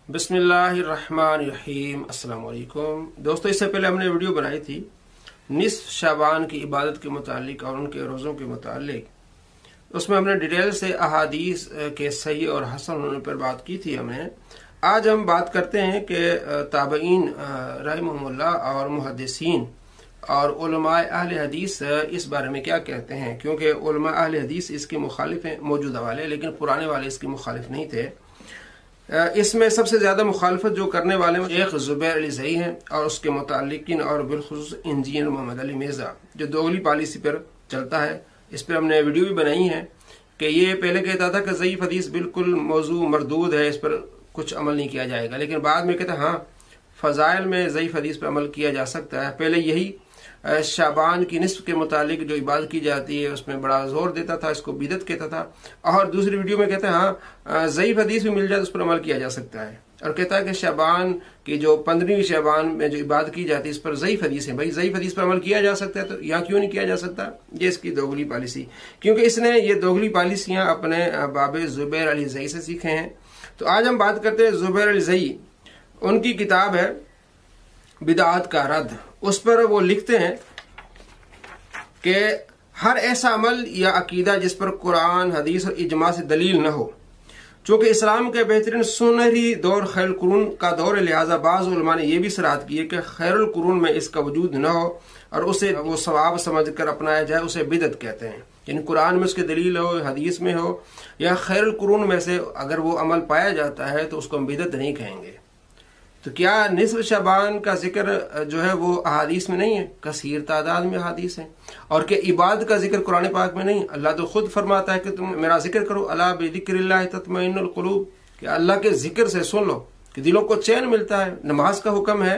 बिस्मिल्लाहिर्रहमानिर्रहीम। अस्सलाम वालेकुम दोस्तों, इससे पहले हमने वीडियो बनाई थी निस्फ शाबान की इबादत के मुतालिक और उनके रोज़ों के मुतालिक। उसमें हमने डिटेल से अहादीस के सही और हसन होने पर बात की थी हमने। आज हम बात करते हैं कि ताबईन रहमहुमुल्लाह और मुहद्दिसीन और उलमाए अहले हदीस इस बारे में क्या कहते हैं, क्योंकि उलमाए अहले हदीस इसके मुखालिफ हैं मौजूदा वाले, लेकिन पुराने वाले इसके मुखालिफ नहीं थे। इसमें सबसे ज़्यादा मुखालफत जो करने वाले शेख ज़ुबैर अली ज़ई हैं और उसके मुतालिकीन और बिलखुसूस इंजीनियर मोहम्मद अली मिर्ज़ा जो दोगली पॉलिसी पर चलता है। इस पर हमने वीडियो भी बनाई है कि ये पहले कहता था कि ज़ईफ़ हदीस बिल्कुल मौजू मरदूद है, इस पर कुछ अमल नहीं किया जाएगा, लेकिन बाद में कहता हाँ फ़ज़ाइल में ज़ईफ़ हदीस पर अमल किया जा सकता है। पहले यही शाबान की निस्फ के मुतालिक जो इबादत की जाती है उसमें बड़ा जोर देता था, इसको बिदत कहता था। और दूसरी वीडियो में कहता है हाँ ज़ईफ़ हदीस भी मिल जाए तो उस पर अमल किया जा सकता है, और कहता है कि शाबान की जो 15वीं शाबान में जो इबादत की जाती है इस पर ज़ईफ़ हदीस है। भाई ज़ईफ़ हदीस पर अमल किया जा सकता है तो यहाँ क्यों नहीं किया जा सकता? ये इसकी दोगली पॉलिसी, क्योंकि इसने ये दोगली पॉलिसियाँ अपने बाबे ज़ुबैर अली ज़ई से सीखे हैं। तो आज हम बात करते हैं ज़ुबैर अली ज़ई। उनकी किताब है बिदअत का रद्द। उस पर वो लिखते हैं कि हर ऐसा अमल या अकीदा जिस पर कुरान हदीस और इजमा से दलील न हो, चूँकि इस्लाम के बेहतरीन सुनहरी दौर खैरुल कुरून का दौर है, लिहाजा बाज़ उलमा ने यह भी सराहत की है कि खैरुल कुरून में इसका वजूद न हो और उसे वो सवाब समझ कर अपनाया जाए, उसे बिदअत कहते हैं। यानी कुरान में उसकी दलील हो, हदीस में हो या खैरुल कुरून में से अगर वो अमल पाया जाता है तो उसको हम बिदअत नहीं कहेंगे। तो क्या निस्फ शाबान का जिक्र जो है वो अहादीस में नहीं है? कसीर तादाद में अहादीस है। और क्या इबादत का जिक्र कुरान पाक में नहीं? अल्लाह तो खुद फरमाता है कि तुम मेरा जिक्र करो, अला बिज़िक्रिल्लाह तत्मइन्नुल कुलूब, कि अल्लाह के जिक्र से सुन लो कि दिलों को चैन मिलता है। नमाज का हुक्म है।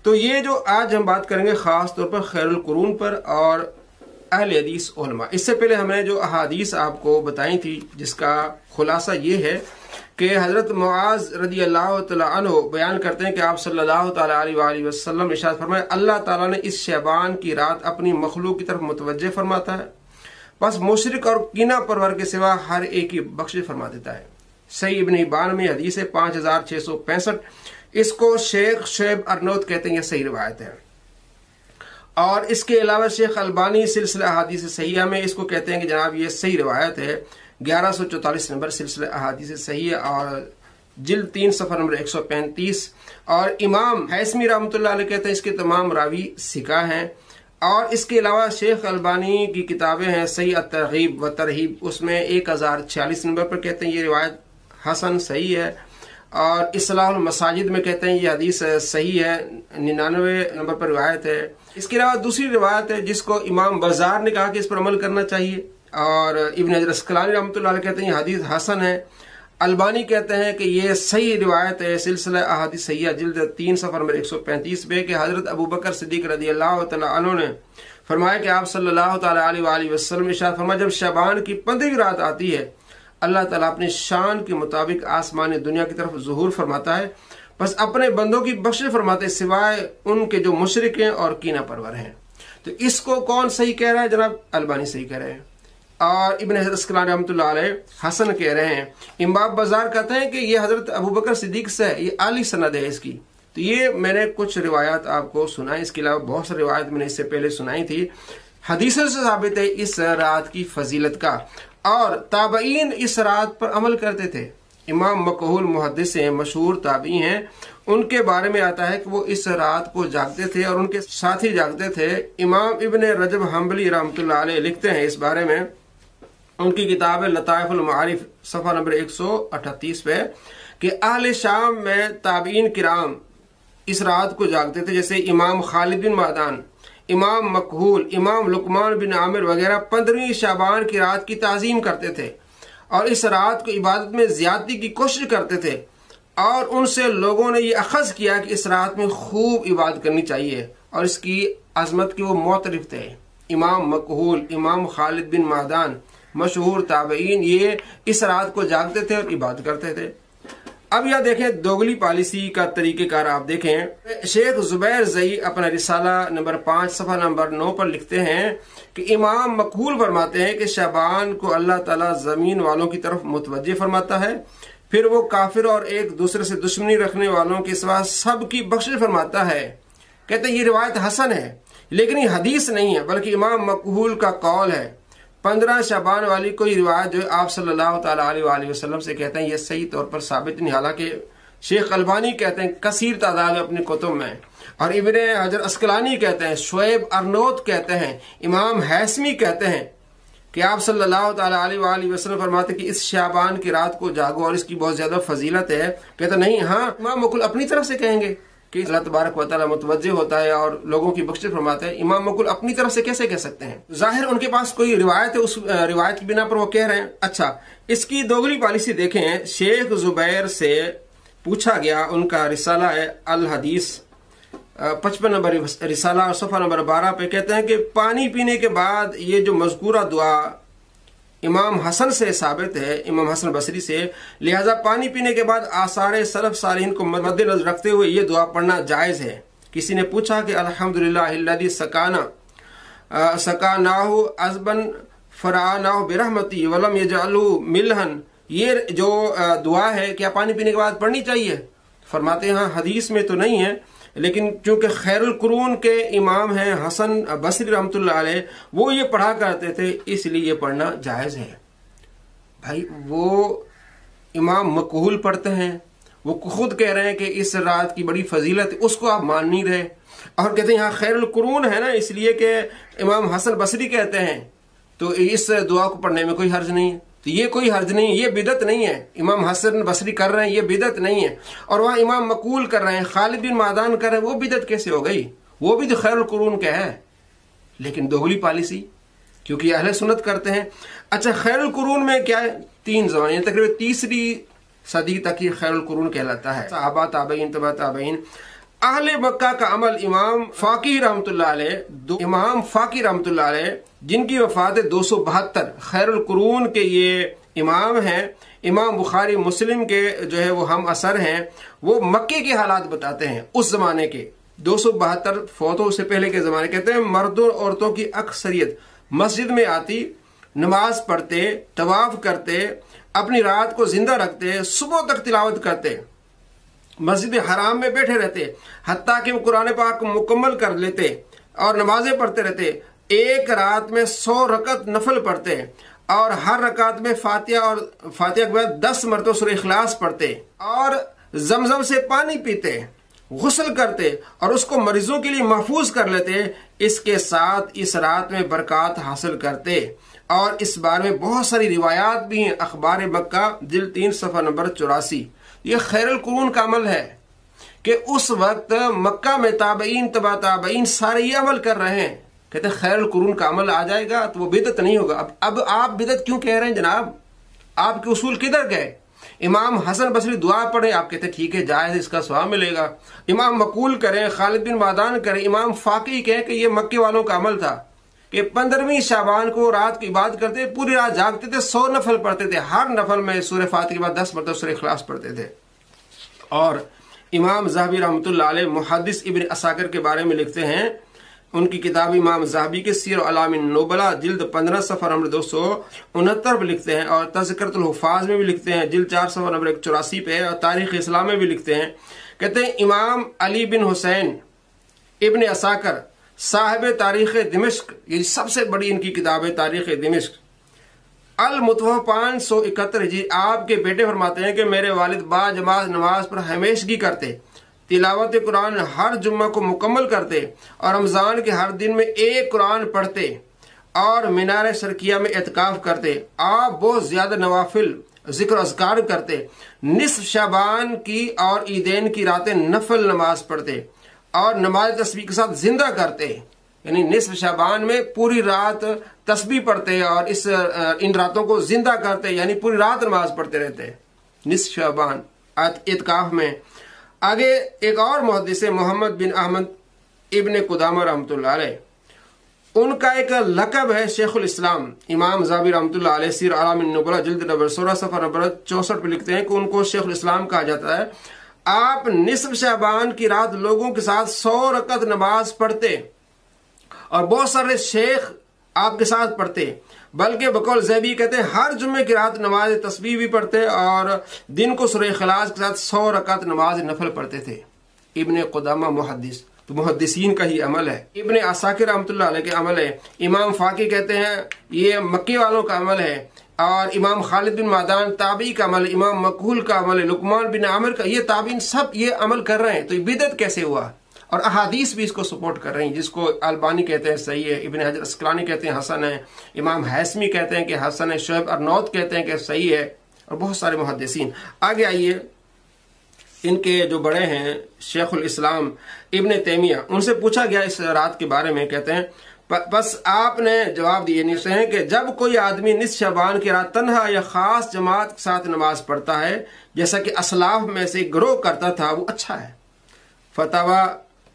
तो ये जो आज हम बात करेंगे खास तौर पर खैरुल कुरून पर और अहले हदीस उलमा। इससे पहले हमने जो अहादीस आपको बताई थी जिसका खुलासा ये है कि हजरत मुआज रदी अल्लाह तआला अन्हु बयान करते हैं कि आप सल्लल्लाहु तआला अलैहि वसल्लम इरशाद फरमाए, अल्लाह ताला ने इस शबान की रात अपनी मखलूक की तरफ मुतवज्जे फरमाता है, बस मुशरिक और कीना परवर के सिवा हर एक की बख्शिश फरमा देता है। सही इब्न हिब्बान में हदीस है 5665। इसको शेख शुएब अरनौत कहते हैं, यह सही रिवायत है। और इसके अलावा शेख अलबानी सिलसिला अहादीस सहीहा में इसको कहते हैं कि जनाब ये सही रिवायत है। 1144 नंबर सिलसिला अहादीस सही है और जिल्द 3 सफ़ा नंबर 135। और इमाम हैसमी रहमतुल्लाह अलैह कहते हैं इसके तमाम रावी सिका हैं। और इसके अलावा शेख अलबानी की किताबें हैं सही अत-तरगीब व तरहीब, उसमें 1046 नंबर पर कहते हैं ये रिवायत हसन सही है। और इस्लाहुल मसाजिद में कहते हैं ये हदीस सही है, 99 नंबर पर रिवायत है। इसके अलावा दूसरी रिवायत है जिसको इमाम बाजार ने कहा कि इस पर अमल करना चाहिए, और इब्न हजर अस्कलानी रहमतुल्लाह अलैह कहते हैं ये हदीस हसन है। अलबानी कहते हैं कि ये सही रिवायत है सिलसिला अहादीस सहीहा जिल्द 3 सफ़ा नंबर 135 में कि हजरत अबू बकर सिद्दीक रदी अल्लाह तआला अन्हु ने फरमाया कि आप सल्लल्लाहु तआला अलैहि वसल्लम इरशाद फरमाया, जब शबान की 15वीं रात आती है अल्लाह ताला अपनी शान के मुताबिक आसमान दुनिया की तरफ ज़ुहूर फरमाता है, बस अपने बंदों की बख्शिश फरमाते सिवाय उनके जो मुशरिक हैं और कीना परवर हैं। तो इसको कौन सही कह रहा है? जनाब अलबानी सही कह रहे हैं और इब्न हजर अस्कलानी रहमतुल्लाह अलैह हसन कह रहे हैं। इमाम बाजार कहते हैं कि ये हजरत अबू बकर सिद्दीक से है, ये आली सनद है इसकी। तो ये मैंने कुछ रिवायात आपको सुनाई, इसके अलावा बहुत सारी रिवायत मैंने इससे पहले सुनाई थी। हदीसों से साबित है इस रात की फजीलत का, और ताबईन इस रात पर अमल करते थे। इमाम मकहूल मुहद्दिस हैं, मशहूर ताबई हैं, उनके बारे में आता है कि वो इस रात को जागते थे और उनके साथी जागते थे। इमाम इब्न रजब हम्बली रहमतुल्लाह अलैह लिखते हैं इस बारे में, उनकी किताब है लताइफुल मारिफ सफ़ा नंबर 138 पे, कि अहले शाम में ताबईन किराम इस रात को जागते थे, जैसे इमाम खालिद बिन मादान, इमाम मकहूल, इमाम लुकमान बिन आमिर वगैरह 15वीं शाबान की रात की ताज़ीम करते थे और इस रात को इबादत में ज्यादती की कोशिश करते थे। और उनसे लोगों ने यह अखज़ किया कि इस रात में खूब इबादत करनी चाहिए और इसकी अजमत की वो मोतरिफ थे। इमाम मकहूल, इमाम खालिद बिन मादान मशहूर ताबईन ये इस रात को जागते थे और इबादत करते थे। अब यह देखें दोगली पॉलिसी का तरीक़ेकार आप देखें। शेख ज़ुबैर ज़ई अपना रिसाला नंबर 5 सफ़ा नंबर 9 पर लिखते हैं कि इमाम मकहूल फरमाते हैं कि शाबान को अल्लाह ताला ज़मीन वालों की तरफ मुतवज्जे फरमाता है, پھر وہ کافر اور ایک دوسرے سے دشمنی رکھنے والوں کے سوا سب کی بخشش فرماتا ہے۔ کہتے ہیں یہ روایت حسن ہے لیکن یہ حدیث نہیں ہے بلکہ امام مقبول کا قول ہے۔ 15 شعبان والی کوئی روایت جو آپ صلی اللہ تعالیٰ علیہ وآلہ وسلم سے کہتے ہیں یہ صحیح طور پر ثابت نہیں، حالانکہ شیخ البانی کہتے ہیں کثیر تعداد میں اپنی کتب میں، اور ابن حجر اسقلانی کہتے ہیں، شعیب ارنوت کہتے ہیں، امام حیثمی کہتے ہیں کہ آپ صلی اللہ تعالیٰ علیہ وآلہ وسلم فرماتے کہ اس شعبان کی رات کو جاگو اور اس کی بہت زیادہ فضیلت ہے۔ کہتے نہیں، ہاں امام مقبول اپنی طرف سے کہیں گے کہ اللہ تبارک و تعالیٰ متوجہ ہوتا ہے اور لوگوں کی بخشش فرماتا ہے، امام مقبول اپنی طرف سے کیسے کہہ سکتے ہیں؟ ظاہر ان کے پاس کوئی روایت ہے، اس روایت کی بنا پر وہ کہہ رہے ہیں۔ اچھا، اس کی دوگلی پالیسی دیکھیں۔ شیخ زبیر سے پوچھا گیا، ان کا رسالہ ہے الحدیث 55 نمبر رسالہ اور صفحہ نمبر 12 پہ کہتے ہیں کہ پانی پینے کے بعد یہ جو مذکورہ دعا امام حسن سے ثابت ہے، امام حسن بصری سے، لہذا پانی پینے کے بعد آثار سلف صالحین کو مد نظر رکھتے ہوئے یہ دعا پڑھنا جائز ہے۔ کسی نے پوچھا کہ الحمدللہ الذی سقاناہ عذبا فرعناہ برحمتی ولم یجعلہ ملحن، یہ جو دعا ہے کیا پانی پینے کے بعد پڑھنی چاہیے؟ فرماتے ہیں ہاں حدیث میں تو نہیں ہے، لیکن چونکہ خیر القرون کے امام ہیں حسن بصری رحمۃ اللہ علیہ، وہ یہ پڑھا کرتے تھے، اس لیے یہ پڑھنا جائز ہے۔ بھائی وہ امام مقبول پڑھتے ہیں، وہ خود کہہ رہے ہیں کہ اس رات کی بڑی فضیلت ہے، اس کو آپ مان نہیں رہے، اور کہتے ہیں یہاں خیر القرون ہے نا، اس لیے کہ امام حسن بصری کہتے ہیں تو اس دعا کو پڑھنے میں کوئی حرج نہیں ہے۔ تو یہ کوئی حرج نہیں ہے، یہ بدعت نہیں ہے، امام حسن بصری کر رہے ہیں یہ بدعت نہیں ہے، اور وہاں امام مقبول کر رہے ہیں، خالد بن معدان کر رہے ہیں، وہ بدعت کیسے ہو گئی؟ وہ بھی تو خیر القرون کا ہے، لیکن دوگلی پالیسی کیونکہ یہ اہل سنت کرتے ہیں۔ اچھا، خیر القرون میں کیا ہے؟ 3 زمانے، تقریباً 3 صدی تک یہ خیر القرون کہلاتا ہے۔ صحابہ، تابعین، تبع تابعین، اہل مکہ کا عمل۔ امام فاقی رحمۃ اللہ علیہ، امام فاقی رحمۃ اللہ علیہ جن کی وفات 272، خیر القرون کے یہ امام ہیں، امام بخاری مسلم کے جو ہے وہ ہم اثر ہیں، وہ مکے کے حالات بتاتے ہیں اس زمانے کے۔ 272 فوتوں سے پہلے کے زمانے، کہتے ہیں مردوں اور عورتوں کی اکثریت مسجد میں آتی، نماز پڑھتے، طواف کرتے، اپنی رات کو زندہ رکھتے، صبح تک تلاوت کرتے، مسجد حرام میں بیٹھے رہتے، حتیٰ کہ وہ قرآن پاک مکمل کر لیتے اور نمازیں پڑھتے رہتے، ایک رات میں 100 رکعت نفل پڑھتے، اور ہر رکعت میں فاتحہ اور فاتحہ کے بعد 10 مرتبہ سورہ اخلاص پڑھتے، اور زمزم سے پانی پیتے، غسل کرتے، اور اس کو مریضوں کے لیے محفوظ کر لیتے، اس کے ساتھ اس رات میں برکات حاصل کرتے۔ اور اس بارے میں بہت ساری روایات بھی ہیں، اخبار مکہ جلد 3 صفحہ نمبر 84۔ یہ خیر القرون کا عمل ہے کہ اس وقت مکہ میں تابعین، تبع تابعین سارے یہ عمل کر رہے ہیں۔ کہتے ہیں خیر القرون کا عمل آ جائے گا تو وہ بدعت نہیں ہوگا۔ اب آپ بدعت کیوں کہہ رہے ہیں جناب؟ آپ کے اصول کدھر گئے؟ امام حسن بصری دعا پڑھے، آپ کہتے ہیں ٹھیک ہے جائز، اس کا ثواب ملے گا۔ امام مقبول کریں، خالد بن معدان کریں، امام فاقی کہیں کہ یہ مکے والوں کا عمل تھا کہ 15ویں شعبان کو رات کی عبادت کرتے، پوری رات جاگتے تھے، 100 نفل پڑھتے تھے، ہر نفل میں سورہ فاتحہ کے بعد 10 مرتبہ سورہ اخلاص پڑھتے تھے۔ اور امام ذہبی رحمۃ اللہ علیہ محدث ابن عساکر کے بارے میں لکھتے ہیں، ان کی کتاب امام ذہبی کے سیر اعلام النبلاء جلد 15 صفحہ نمبر 269 پہ لکھتے ہیں، اور تذکرۃ الحفاظ میں بھی لکھتے ہیں جلد 4 صفحہ نمبر 184 پہ، اور تاریخ اسلام میں بھی لکھتے ہیں۔ کہتے ہیں امام علی بن حسین ابن عساکر صاحب تاریخ دمشق، یہ سب سے بڑی ان کی کتاب ہے تاریخ دمشق، المتوفہ 571 جی، آپ کے بیٹے فرماتے ہیں کہ میرے والد با جماعت نماز پر ہمیشگی کرتے، تلاوت قرآن ہر جمعہ کو مکمل کرتے، اور رمضان کے ہر دن میں ایک قرآن پڑھتے، اور مینار سرکیہ میں اعتکاف کرتے۔ آپ بہت زیادہ نوافل ذکر و اذکار کرتے، نصف شعبان کی اور عیدین کی راتیں نفل نماز پڑھتے، اور نماز تسبیح کے ساتھ زندہ کرتے، یعنی نصف شعبان میں پوری رات تسبیح پڑھتے اور ان راتوں کو زندہ کرتے، یعنی پوری رات نماز پڑھتے رہتے نصف شعبان اعتکاف میں۔ آگے ایک اور محدث محمد بن احمد ابن قدامہ رحمۃ اللہ علیہ، ان کا ایک لقب ہے شیخ الاسلام۔ امام ذہبی رحمۃ اللہ علیہ سیر اعلام النبلاء جلد نمبر 16 صفحہ نمبر 64 پہ لکھتے ہیں کہ ان کو شیخ الاسلام کہا جاتا ہے۔ آپ نصف شعبان کی رات لوگوں کے ساتھ 100 رکعت نماز پڑھتے، اور بہت سارے شیخ آپ کے ساتھ پڑھتے، बल्कि बकौल ज़ैबी कहते हैं हर जुम्मे की रात नमाज तस्बीह भी पढ़ते और दिन को सूरह इखलास के साथ 100 रकात नमाज नफल पढ़ते थे। इब्ने कुदामा मुहद्दिस, तो मुहद्दिसीन का ही अमल है। इब्ने असाकिर रहमतुल्लाह अलैह के अमल है। इमाम फाकी कहते हैं ये मक्की वालों का अमल है। और इमाम खालिद बिन मादान ताबी का अमल, इमाम मकहूल का अमल है, लुकमान बिन आमिर का, ये ताबीन सब ये अमल कर रहे हैं। तो ये बिदअत कैसे हुआ? और अहादीस भी इसको सपोर्ट कर रही हैं, जिसको अलबानी कहते हैं सही है, इब्न हजर अस्कलानी कहते हैं हसन है, इमाम हैसमी कहते हैं कि हसन है, शुएब अर्नौत कहते हैं कि सही है, और बहुत सारे मुहद्दिसीन। आगे आइए, इनके जो बड़े हैं शेखुल इस्लाम इब्न तैमिया, उनसे पूछा गया इस रात के बारे में। कहते हैं बस आपने जवाब दिए नीचे हैं कि जब कोई आदमी निस्फ शबान की रात तन्हा या खास जमात के साथ नमाज पढ़ता है, जैसा कि असलाफ में से ग्रोह करता था, वो अच्छा है। फतावा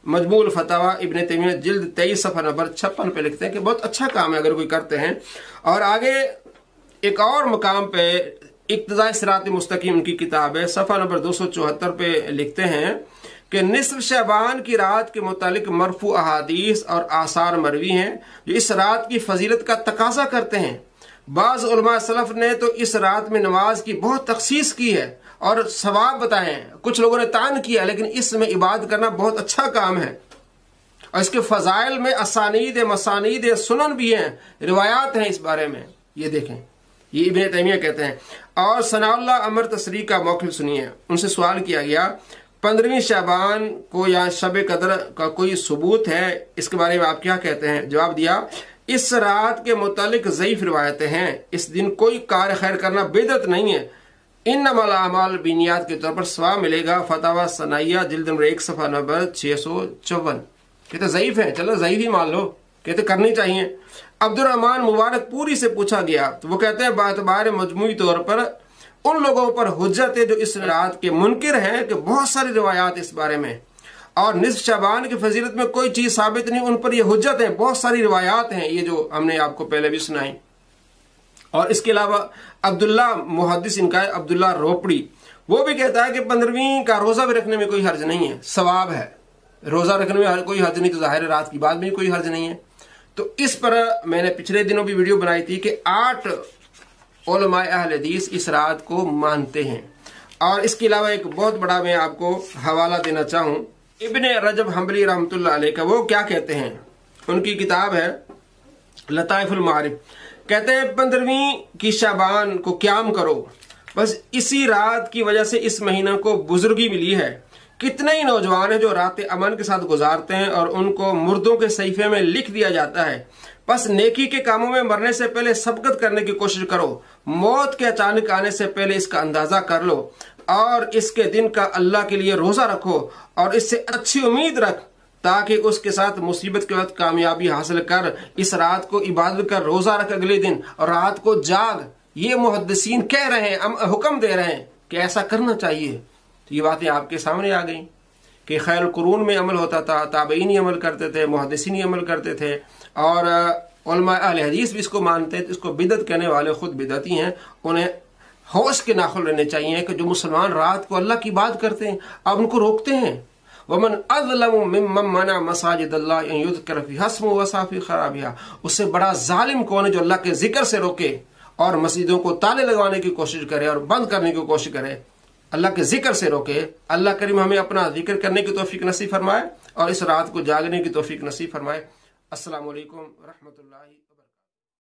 मजमूल फतावा इब्न तैमिया जिल्द 23 सफ़ा नंबर 56 पे लिखते हैं कि बहुत अच्छा काम है अगर कोई करते हैं। और आगे एक और मकाम पे इक्तिदाए सिरात मुस्तकीम उनकी किताब है, सफ़ा नंबर 274 पे लिखते हैं कि निस्फ शबान की रात के मुतालिक मरफू अहादीस और आसार मरवी हैं जो इस रात की फजीलत का तकाजा करते हैं। बाज़ उलमा सलफ ने तो इस रात में नमाज की बहुत तखसीस की है और सवाब बताए हैं। कुछ लोगों ने तान किया, लेकिन इसमें इबादत करना बहुत अच्छा काम है। और इसके फजाइल में असानीद मसानीद सुनन भी हैं, रिवायात हैं इस बारे में। ये देखें, ये इब्न तैमिया कहते हैं। और सनाउल्लाह अमर तसरी का मौक़िफ़ सुनिए। उनसे सवाल किया गया 15वीं शाबान को या शब कदर का कोई सबूत है, इसके बारे में आप क्या कहते हैं? जवाब दिया इस रात के मुतालिक ज़ईफ़ रिवायतें हैं। इस दिन कोई कार खैर करना बिदअत नहीं है। इन्नमल आमाल बिनियात के तौर पर सवाब मिलेगा। फतावा सनाइया जिल्द नंबर 1 सफ़ा नंबर 654। कहते ज़ईफ़ है, चलो ज़ईफ़ ही मान लो, कहते करनी चाहिए। अब्दुर्रहमान मुबारक पूरी से पूछा गया तो वो कहते हैं बातबार मजमूई तौर पर उन लोगों पर हुज्जत है जो इस रात के मुनकिर हैं कि बहुत सारी रिवायात इस बारे में, और निस्फ शबान की फजीलत में कोई चीज साबित नहीं, उन पर यह हुज्जत है। बहुत सारी रिवायात हैं, ये जो हमने आपको पहले भी सुनाई। और इसके अलावा अब्दुल्ला मुहद्दिस इनका है अब्दुल्ला रोपड़ी, वो भी कहता है कि 15वीं का रोजा भी रखने में कोई हर्ज नहीं है, सवाब है। रोजा रखने में कोई हर्ज नहीं, तो जाहिर रात की बात में कोई हर्ज नहीं है। तो इस पर मैंने पिछले दिनों भी वीडियो बनाई थी कि 8 उलमाए अहले हदीस इस रात को मानते हैं। और इसके अलावा एक बहुत बड़ा मैं आपको हवाला देना चाहूं, इब्ने रजब हम्बली रहमतुल्लाह अलैह का, वो क्या कहते हैं, उनकी किताब है लताइफुल मारिफ। कहते हैं 15वीं की शाबान को क्याम करो, बस इसी रात की वजह से इस महीना को बुजुर्गी मिली है। कितने ही नौजवान हैं जो रात अमन के साथ गुजारते हैं और उनको मुर्दों के सहीफे में लिख दिया जाता है। बस नेकी के कामों में मरने से पहले सबकत करने की कोशिश करो। मौत के अचानक आने से पहले इसका अंदाजा कर लो और इसके दिन का अल्लाह के लिए रोजा रखो और इससे अच्छी उम्मीद रख, ताकि उसके साथ मुसीबत के वक्त कामयाबी हासिल कर। इस रात को इबादत कर, रोजा रख अगले दिन और रात को जाग। ये मुहद्दिसीन कह रहे हैं, हुक्म दे रहे हैं कि ऐसा करना चाहिए। तो ये बातें आपके सामने आ गई कि खैर कुरून में अमल होता था, ताबईन अमल करते थे, मुहद्दिसीन अमल करते थे, और उलमा अहले हदीस भी इसको मानते हैं। इसको बिदअत कहने वाले खुद बिदअती हैं। उन्हें होश के नाखुन रहने चाहिए कि जो मुसलमान रात को अल्लाह की बात करते हैं, अब उनको रोकते हैं। वमन अज़लमु मिम्मन मना मसाजिदल्लाह अन युज़करा फ़ीहा इस्मुहु व सआ फ़ी ख़राबिहा, उससे बड़ा जालिम कौन है जो अल्लाह के जिक्र से रोके और मस्जिदों को ताले लगवाने की कोशिश करे और बंद करने की कोशिश करे, अल्लाह के जिक्र से रोके। अल्लाह करीम हमें अपना जिक्र करने की तौफीक नसीब फरमाए और इस रात को जागने की तौफीक नसीब फरमाए। अस्सलामु अलैकुम रहमतुल्लाहि।